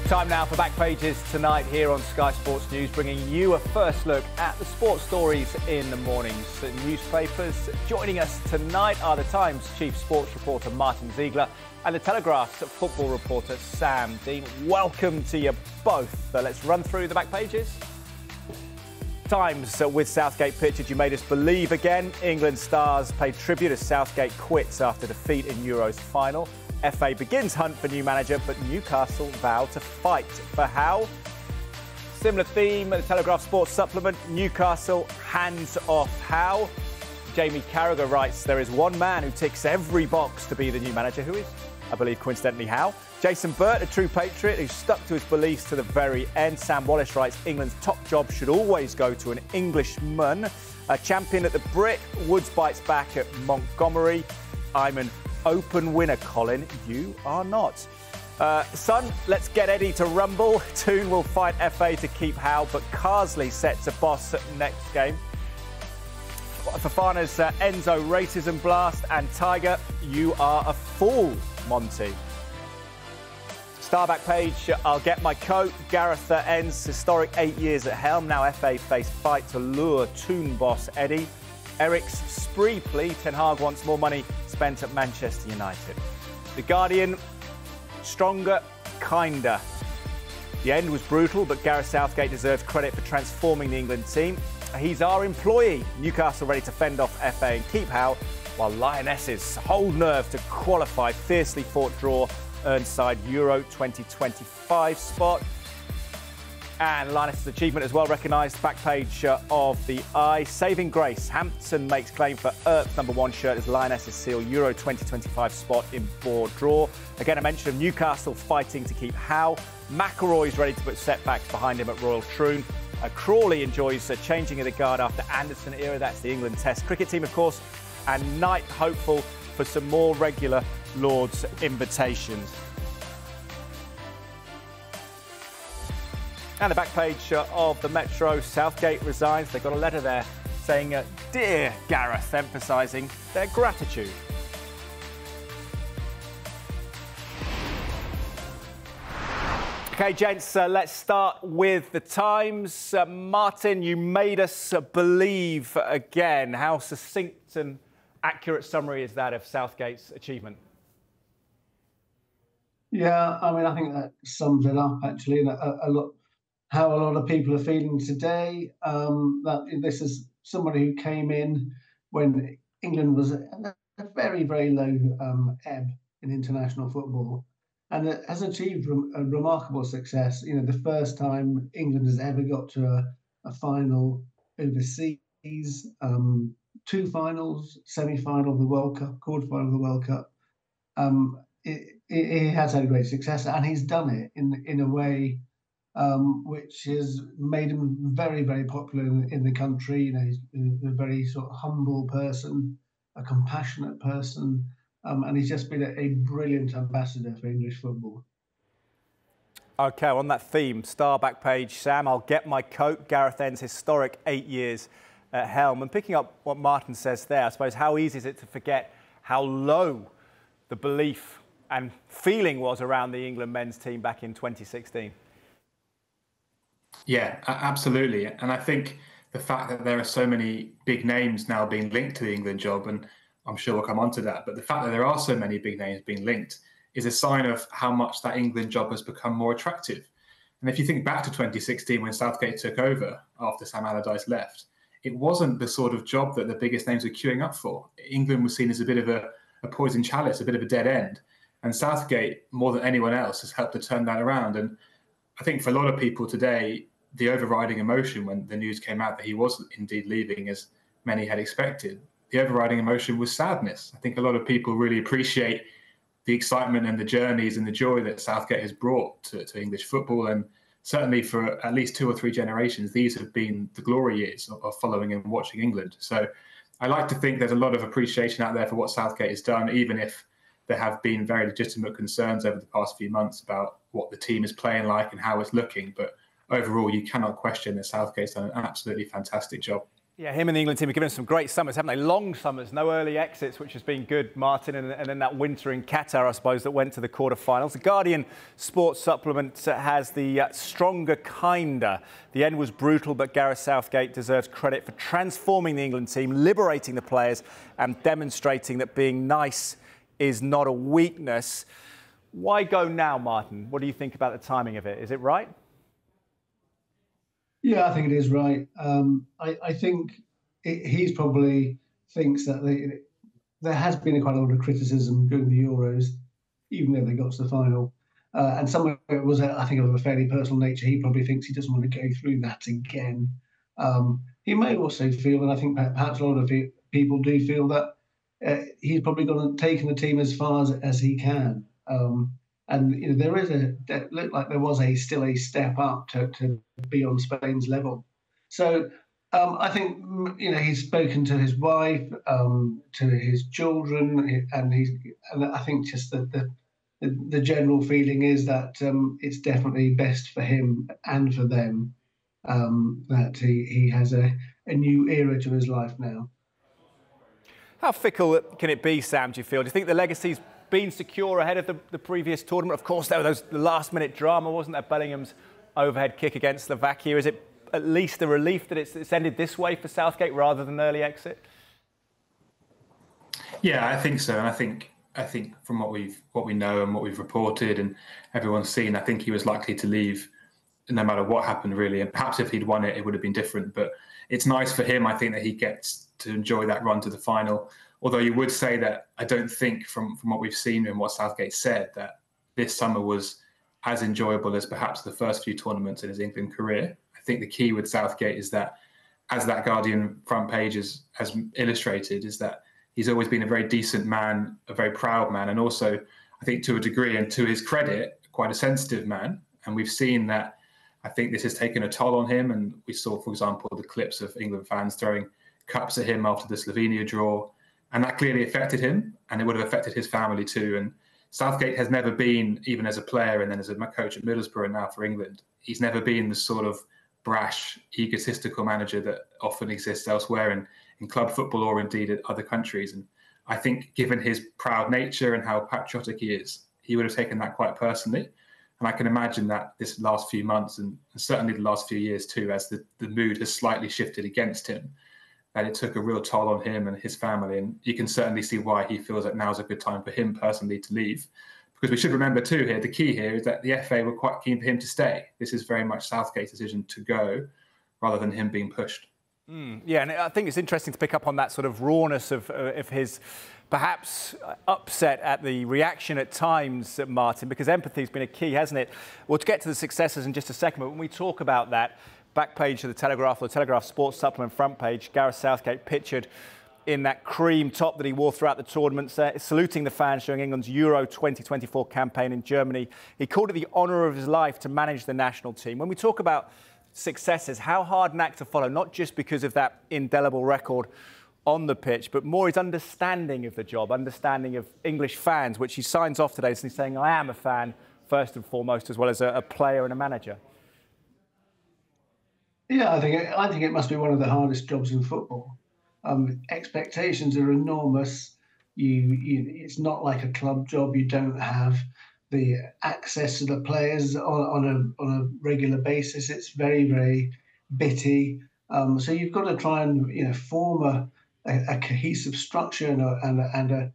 Time now for Back Pages tonight here on Sky Sports News, bringing you a first look at the sports stories in the morning's newspapers. Joining us tonight are the Times chief sports reporter Martyn Ziegler and the Telegraph's football reporter Sam Dean. Welcome to you both. Let's run through the back pages. Times with Southgate pictured, you made us believe again. England stars paid tribute as Southgate quits after defeat in Euros final. FA begins hunt for new manager, but Newcastle vow to fight for Howe. Similar theme at the Telegraph Sports Supplement. Newcastle hands off Howe. Jamie Carragher writes, there is one man who ticks every box to be the new manager. Who is, I believe, coincidentally, Howe. Jason Burt, a true patriot who stuck to his beliefs to the very end. Sam Wallace writes, England's top job should always go to an Englishman. A champion at the Brit. Woods bites back at Montgomery. I'm an open winner, Colin. You are not. Son, let's get Eddie to rumble. Toon will fight FA to keep Howe, but Carsley sets a boss at next game. Fofana's Enzo racism blast, and Tiger, you are a fool, Monty. Starback page, I'll get my coat. Gareth ends historic 8 years at helm. Now FA face fight to lure Toon boss Eddie. Eric's spree plea, Ten Hag wants more money spent at Manchester United. The Guardian, stronger, kinder. The end was brutal, but Gareth Southgate deserves credit for transforming the England team. He's our employee. Newcastle ready to fend off FA and keep Howe, while Lionesses hold nerve to qualify. Fiercely fought draw earned side Euro 2025 spot. And Lionesses' achievement as well recognised. Back page of the Eye. Saving grace. Hampton makes claim for Earth's #1 shirt as Lionesses seal Euro 2025 spot in board draw. Again, a mention of Newcastle fighting to keep Howe. McElroy's ready to put setbacks behind him at Royal Troon. Crawley enjoys changing of the guard after Anderson era. That's the England Test cricket team, of course. And Knight hopeful for some more regular Lord's invitations. And the back page of the Metro, Southgate resigns. They've got a letter there saying, Dear Gareth, emphasising their gratitude. OK, gents, let's start with the Times. Martyn, you made us believe again. How succinct and accurate summary is that of Southgate's achievement? Yeah, I mean, I think that sums it up, actually. How a lot of people are feeling today. That this is somebody who came in when England was at a very, very low ebb in international football, and it has achieved a remarkable success. You know, the first time England has ever got to a final overseas, 2 finals, semi-final of the World Cup, quarter-final of the World Cup. He has had a great success, and he's done it in a way which has made him very, very popular in the country. You know, he's a very sort of humble person, a compassionate person, and he's just been a brilliant ambassador for English football. OK, on that theme, star back page, Sam, I'll get my coat. Gareth ends historic 8 years at helm. And picking up what Martyn says there, I suppose, how easy is it to forget how low the belief and feeling was around the England men's team back in 2016? Yeah, absolutely. And I think the fact that there are so many big names now being linked to the England job, and I'm sure we'll come on to that, but the fact that there are so many big names being linked is a sign of how much that England job has become more attractive. And if you think back to 2016 when Southgate took over after Sam Allardyce left, it wasn't the sort of job that the biggest names were queuing up for. England was seen as a bit of a poison chalice, a bit of a dead end. And Southgate, more than anyone else, has helped to turn that around. And I think for a lot of people today, the overriding emotion when the news came out that he was indeed leaving, as many had expected, the overriding emotion was sadness. I think a lot of people really appreciate the excitement and the journeys and the joy that Southgate has brought to English football. And certainly for at least 2 or 3 generations, these have been the glory years of following and watching England. So I like to think there's a lot of appreciation out there for what Southgate has done, even if there have been very legitimate concerns over the past few months about what the team is playing like and how it's looking. But overall, you cannot question that Southgate's done an absolutely fantastic job. Yeah, him and the England team have given us some great summers, haven't they? Long summers, no early exits, which has been good, Martin. And then that winter in Qatar, I suppose, that went to the quarterfinals. The Guardian Sports Supplement has the stronger, kinder. The end was brutal, but Gareth Southgate deserves credit for transforming the England team, liberating the players and demonstrating that being nice is not a weakness. Why go now, Martin? What do you think about the timing of it? Is it right? Yeah, I think it is right. I think he's probably thinks that there has been quite a lot of criticism during the Euros, even though they got to the final. And some of it was, I think, of a fairly personal nature. He probably thinks he doesn't want to go through that again. He may also feel, and I think perhaps a lot of people do feel that he's probably taken the team as far as he can. And there is looked like there was still a step up to be on Spain's level. So I think he's spoken to his wife, to his children, and I think just the general feeling is that it's definitely best for him and for them that he has a new era to his life now. How fickle can it be, Sam, do you feel? Do you think the legacy's been secure ahead of the previous tournament? Of course, there was the last-minute drama, wasn't there? Bellingham's overhead kick against Slovakia. Is it at least a relief that it's ended this way for Southgate rather than early exit? Yeah, I think so. And I think from what we know and what we've reported and everyone's seen, I think he was likely to leave no matter what happened, really. And perhaps if he'd won it, it would have been different. But it's nice for him, I think, that he gets to enjoy that run to the final. Although you would say that I don't think from what we've seen and what Southgate said that this summer was as enjoyable as perhaps the first few tournaments in his England career. I think the key with Southgate is that, as that Guardian front page has illustrated, is that he's always been a very decent man, a very proud man, and also, I think to a degree and to his credit, quite a sensitive man. And we've seen that I think this has taken a toll on him. And we saw, for example, the clips of England fans throwing cups at him after the Slovenia draw. And that clearly affected him, and it would have affected his family too. And Southgate has never been, even as a player and then as a coach at Middlesbrough and now for England, he's never been the sort of brash, egotistical manager that often exists elsewhere in club football or indeed at other countries. And I think given his proud nature and how patriotic he is, he would have taken that quite personally. And I can imagine that this last few months and certainly the last few years too, as the mood has slightly shifted against him, that it took a real toll on him and his family. And you can certainly see why he feels that now's a good time for him personally to leave. Because we should remember too here, the key here is that the FA were quite keen for him to stay. This is very much Southgate's decision to go rather than him being pushed. Yeah, and I think it's interesting to pick up on that sort of rawness of his perhaps upset at the reaction at times, Martin, because empathy's been a key, hasn't it? We'll get to the successes in just a second, but when we talk about that, back page of the Telegraph, or the Telegraph Sports Supplement front page, Gareth Southgate pictured in that cream top that he wore throughout the tournament, saluting the fans during England's Euro 2024 campaign in Germany. He called it the honour of his life to manage the national team. When we talk about successes, how hard an act to follow, not just because of that indelible record on the pitch, but more his understanding of the job, understanding of English fans, which he signs off today, saying, I am a fan, first and foremost, as well as a player and a manager. Yeah, I think it must be one of the hardest jobs in football. Expectations are enormous. It's not like a club job. You don't have the access to the players on a regular basis. It's very, very bitty. So you've got to try and form a cohesive structure and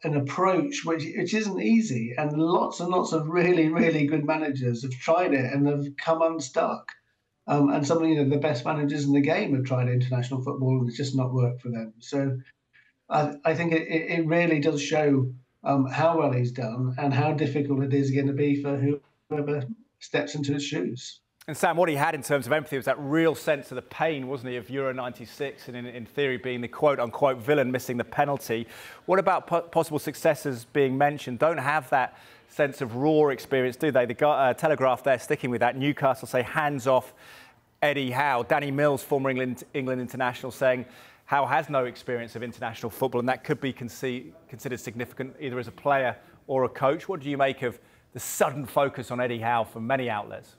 an approach which isn't easy. And lots of really, really good managers have tried it and have come unstuck. And some of the best managers in the game have tried international football and it's just not worked for them. So I think it really does show how well he's done and how difficult it is going to be for whoever steps into his shoes. And Sam, what he had in terms of empathy was that real sense of the pain, wasn't he, of Euro 96 and in theory being the quote-unquote villain missing the penalty. What about possible successors being mentioned? Don't have that sense of raw experience, do they? The Telegraph there sticking with that. Newcastle say hands off Eddie Howe. Danny Mills, former England international, saying Howe has no experience of international football and that could be considered significant either as a player or a coach. What do you make of the sudden focus on Eddie Howe from many outlets?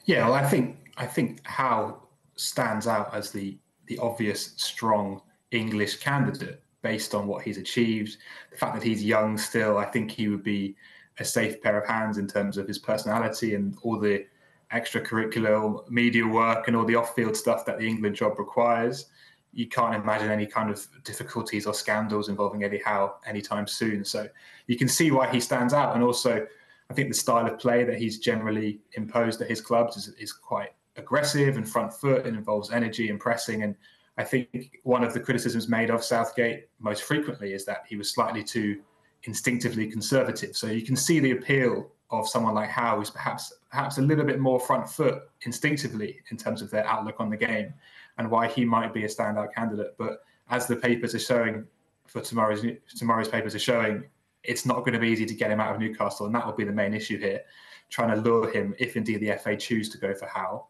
Yeah, well, I think Howe stands out as the obvious strong English candidate based on what he's achieved. The fact that he's young still, I think he would be a safe pair of hands in terms of his personality and all the extracurricular media work and all the off-field stuff that the England job requires. You can't imagine any kind of difficulties or scandals involving Eddie Howe anytime soon. So you can see why he stands out. And also, I think the style of play that he's generally imposed at his clubs is quite aggressive and front foot and involves energy and pressing. And I think one of the criticisms made of Southgate most frequently is that he was slightly too instinctively conservative. So you can see the appeal of someone like Howe, who's perhaps a little bit more front foot instinctively in terms of their outlook on the game, and why he might be a standout candidate. But as the papers are showing, for tomorrow's papers are showing, it's not going to be easy to get him out of Newcastle, and that will be the main issue here, trying to lure him, if indeed the FA choose to go for Howe,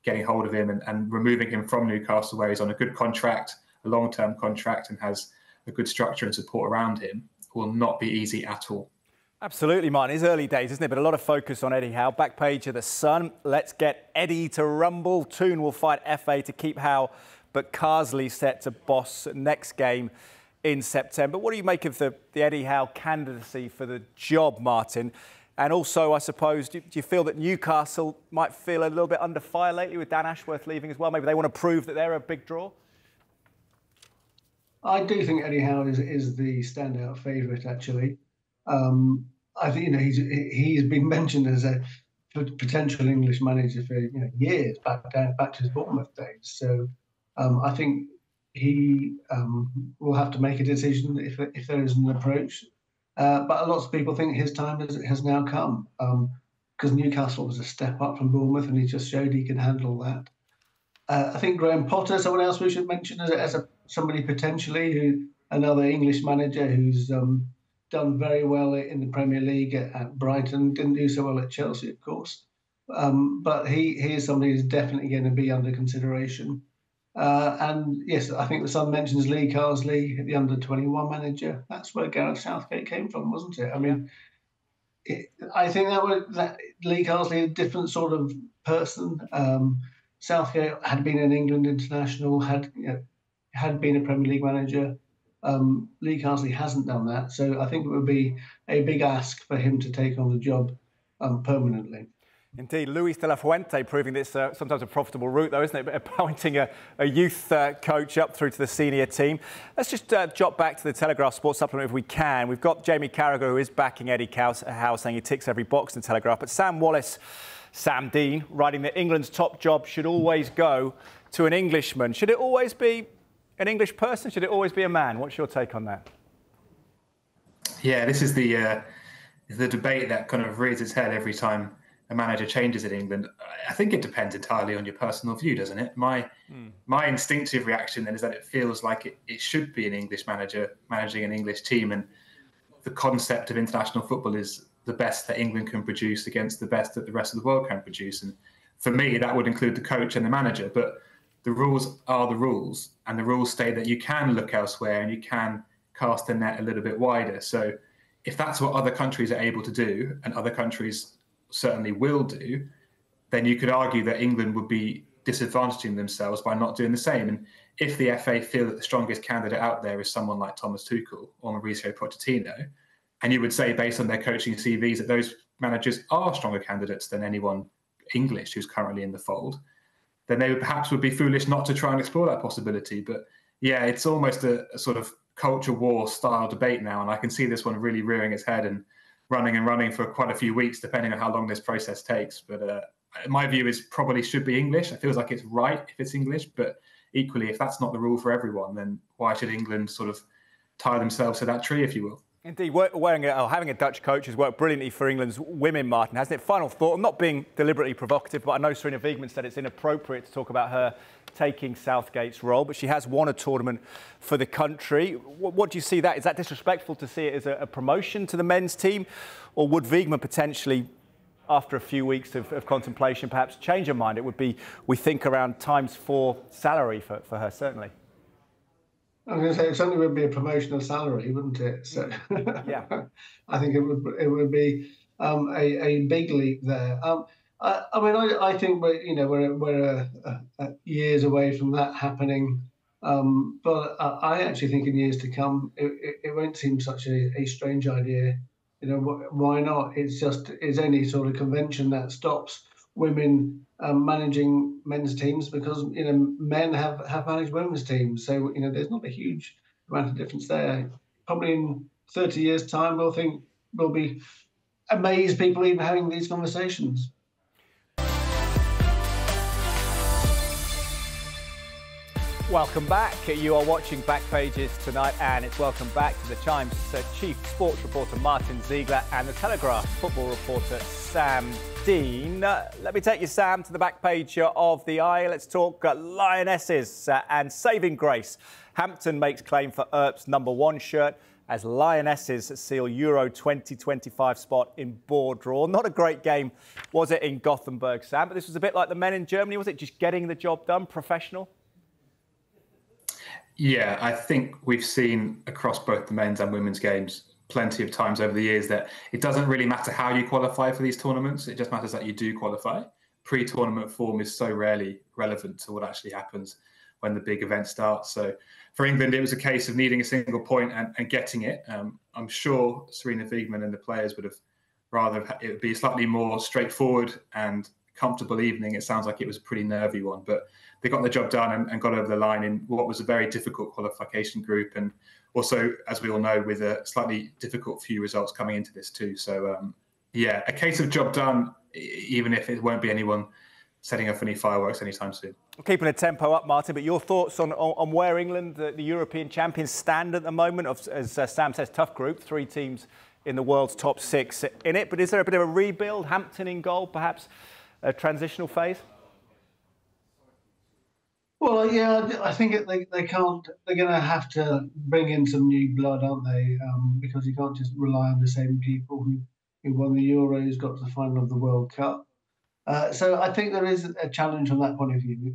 getting hold of him and removing him from Newcastle, where he's on a good contract, a long-term contract, and has a good structure and support around him, will not be easy at all. Absolutely, Martin. It's early days, isn't it? But a lot of focus on Eddie Howe. Back page of the Sun. Let's get Eddie to rumble. Toon will fight FA to keep Howe, but Carsley set to boss next game in September. What do you make of the Eddie Howe candidacy for the job, Martin? And also, I suppose, do you feel that Newcastle might feel a little bit under fire lately with Dan Ashworth leaving as well? Maybe they want to prove that they're a big draw? I do think Eddie Howe is the standout favourite, actually. I think he's been mentioned as a potential English manager for years back to his Bournemouth days. So I think he will have to make a decision if there is an approach. But lots of people think his time has now come because Newcastle was a step up from Bournemouth, and he just showed he can handle that. I think Graham Potter, someone else we should mention as somebody potentially another English manager who's done very well in the Premier League at Brighton. Didn't do so well at Chelsea, of course. But he is somebody who's definitely going to be under consideration. And yes, I think the Sun mentions Lee Carsley, the under-21 manager. That's where Gareth Southgate came from, wasn't it? I mean, I think that Lee Carsley is a different sort of person. Southgate had been an England international, had been a Premier League manager. Lee Carsley hasn't done that, so I think it would be a big ask for him to take on the job permanently. Indeed, Luis de la Fuente proving this sometimes a profitable route, though, isn't it? Appointing a youth coach up through to the senior team. Let's just jot back to the Telegraph Sports Supplement if we can. We've got Jamie Carragher, who is backing Eddie Howe, saying he ticks every box in the Telegraph. But Sam Wallace, Sam Dean, writing that England's top job should always go to an Englishman. Should it always be an English person? Should it always be a man? What's your take on that? Yeah, this is the debate that kind of rears its head every time a manager changes in England. I think it depends entirely on your personal view, doesn't it? My instinctive reaction then is that it feels like it should be an English manager managing an English team, and the concept of international football is the best that England can produce against the best that the rest of the world can produce. And for me, that would include the coach and the manager. But the rules are the rules, and the rules state that you can look elsewhere and you can cast the net a little bit wider. So if that's what other countries are able to do, and other countries certainly will do, then you could argue that England would be disadvantaging themselves by not doing the same. And if the FA feel that the strongest candidate out there is someone like Thomas Tuchel or Mauricio Pochettino, and you would say based on their coaching CVs that those managers are stronger candidates than anyone English who's currently in the fold, then they perhaps would be foolish not to try and explore that possibility. But yeah, it's almost a sort of culture war style debate now, and I can see this one really rearing its head and running for quite a few weeks, depending on how long this process takes. But my view is probably should be English. It feels like it's right if it's English, but equally, if that's not the rule for everyone, then why should England sort of tie themselves to that tree, if you will? Indeed, having a Dutch coach has worked brilliantly for England's women, Martin, hasn't it? Final thought, I'm not being deliberately provocative, but I know Serena Wiegman said it's inappropriate to talk about her taking Southgate's role, but she has won a tournament for the country. What do you see that? Is that disrespectful to see it as a promotion to the men's team? Or would Wiegman potentially, after a few weeks of contemplation, perhaps change her mind? It would be, we think, around ×4 salary for her, certainly. I was going to say, it certainly would be a promotion of salary, wouldn't it? So yeah, I think it would be a big leap there. I think we're years away from that happening, but I actually think in years to come it won't seem such a strange idea. Why not? It's any sort of convention that stops women managing men's teams, because men have managed women's teams, so there's not a huge amount of difference there. Probably in 30 years' time, we'll be amazed people even having these conversations. Welcome back. You are watching Back Pages tonight, and it's welcome back to the Times chief sports reporter Martyn Ziegler and the Telegraph football reporter Sam Dean. Let me take you, Sam, to the back page of the Eye. Let's talk Lionesses and saving grace. Hampton makes claim for Earp's #1 shirt as Lionesses seal Euro 2025 spot in board draw. Not a great game, was it, in Gothenburg, Sam? But this was a bit like the men in Germany, was it? Just getting the job done, professional? Yeah, I think we've seen across both the men's and women's games plenty of times over the years that it doesn't really matter how you qualify for these tournaments. It just matters that you do qualify. Pre-tournament form is so rarely relevant to what actually happens when the big event starts. So for England, it was a case of needing a single point and getting it. I'm sure Serena Wiegmann and the players would have it would be a slightly more straightforward and comfortable evening. It sounds like it was a pretty nervy one, but they got the job done and got over the line in what was a very difficult qualification group, and also, as we all know, with a slightly difficult few results coming into this too. So yeah, a case of job done, even if it won't be anyone setting off any fireworks anytime soon. Keeping a tempo up, Martin, but your thoughts on where England, the European champions, stand at the moment? As Sam says, tough group, 3 teams in the world's top 6 in it, but is there a bit of a rebuild? Hampton in goal, perhaps a transitional phase? Well, yeah, I think they can't. They're going to have to bring in some new blood, aren't they? Because you can't just rely on the same people who won the Euros, got to the final of the World Cup. So I think there is a challenge from that point of view.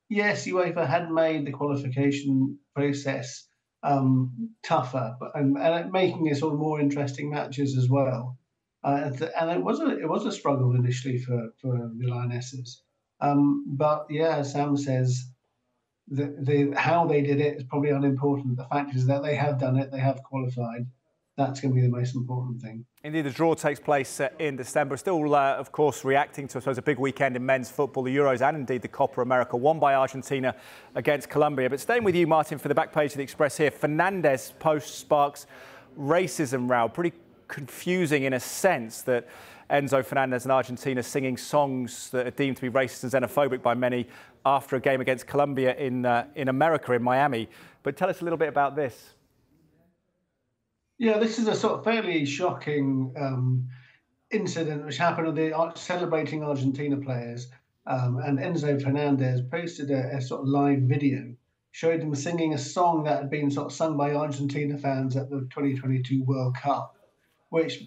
Yes, UEFA had made the qualification process tougher, and making it sort of more interesting matches as well. And it was a struggle initially for the Lionesses. But yeah, as Sam says, how they did it is probably unimportant. The fact is that they have done it, they have qualified. That's going to be the most important thing. Indeed, the draw takes place in December. Still, of course, reacting to, I suppose, a big weekend in men's football, the Euros and indeed the Copa America, won by Argentina against Colombia. But staying with you, Martin, for the back page of the Express here, Fernandez post sparks racism row. Pretty confusing in a sense that Enzo Fernandez and Argentina singing songs that are deemed to be racist and xenophobic by many after a game against Colombia in America, in Miami. But tell us a little bit about this. Yeah, this is a sort of fairly shocking incident which happened with the celebrating Argentina players. And Enzo Fernandez posted a sort of live video, showed them singing a song that had been sort of sung by Argentina fans at the 2022 World Cup, which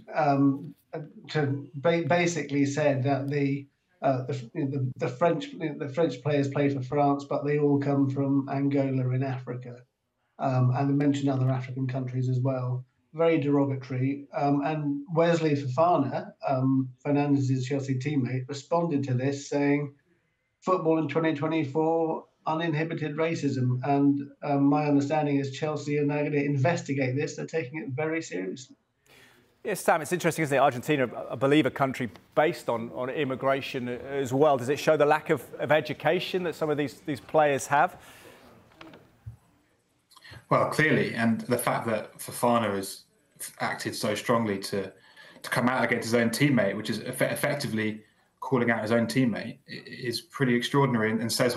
basically said that the French players play for France, but they all come from Angola in Africa, and they mentioned other African countries as well. Very derogatory. And Wesley Fofana, Fernandez's Chelsea teammate, responded to this saying, "Football in 2024, uninhibited racism." And my understanding is Chelsea are now going to investigate this. They're taking it very seriously. Yes, Sam, it's interesting, isn't it? Argentina, I believe, a country based on immigration as well. Does it show the lack of education that some of these players have? Well, clearly, and the fact that Fofana has acted so strongly to come out against his own teammate, which is effectively calling out his own teammate, is pretty extraordinary and says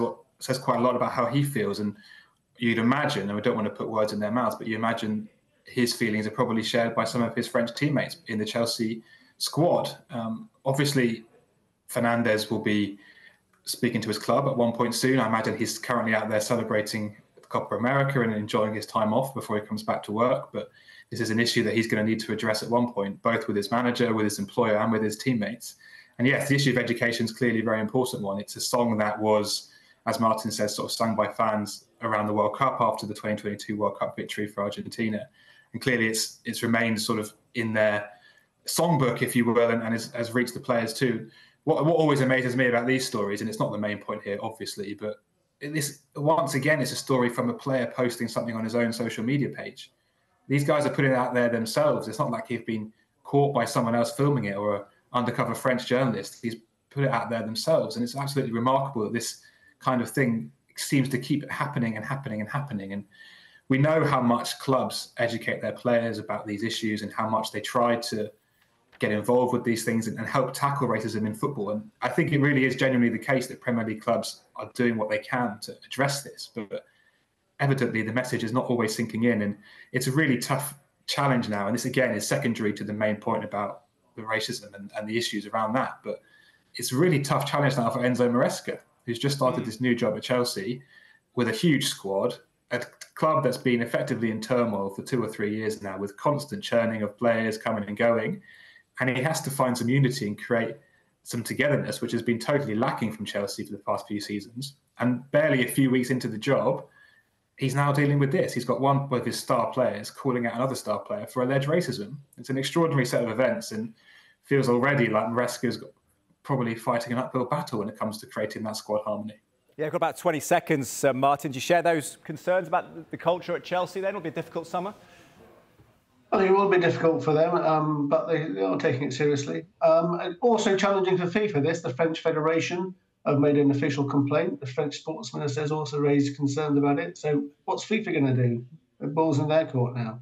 quite a lot about how he feels. And you'd imagine, and we don't want to put words in their mouths, but you imagine his feelings are probably shared by some of his French teammates in the Chelsea squad. Obviously, Fernandez will be speaking to his club at one point soon. I imagine he's currently out there celebrating the Copa America and enjoying his time off before he comes back to work. But this is an issue that he's going to need to address at one point, both with his manager, with his employer, and with his teammates. And yes, the issue of education is clearly a very important one. It's a song that was, as Martin says, sort of sung by fans around the World Cup after the 2022 World Cup victory for Argentina. And clearly it's remained sort of in their songbook, if you will, and has reached the players too. what always amazes me about these stories, and it's not the main point here, obviously, but this once again is a story from a player posting something on his own social media page. These guys are putting it out there themselves. It's not like he's been caught by someone else filming it or an undercover French journalist. He's put it out there themselves, and it's absolutely remarkable that this kind of thing seems to keep happening and happening and happening. And we know how much clubs educate their players about these issues and how much they try to get involved with these things and help tackle racism in football. And I think it really is genuinely the case that Premier League clubs are doing what they can to address this. But evidently, the message is not always sinking in. And it's a really tough challenge now. And this, again, is secondary to the main point about the racism and the issues around that. But it's a really tough challenge now for Enzo Maresca, who's just started this new job at Chelsea with a huge squad, a club that's been effectively in turmoil for 2 or 3 years now, with constant churning of players coming and going. And he has to find some unity and create some togetherness, which has been totally lacking from Chelsea for the past few seasons. And barely a few weeks into the job, he's now dealing with this. He's got one of his star players calling out another star player for alleged racism. It's an extraordinary set of events, and feels already like Maresca's probably fighting an uphill battle when it comes to creating that squad harmony. Yeah, we've got about 20 seconds, Martin. Do you share those concerns about the culture at Chelsea then? It'll be a difficult summer. I think it will be difficult for them, but they are taking it seriously. Also challenging for FIFA, the French Federation have made an official complaint. The French sports minister has also raised concerns about it. So what's FIFA going to do? The ball's in their court now.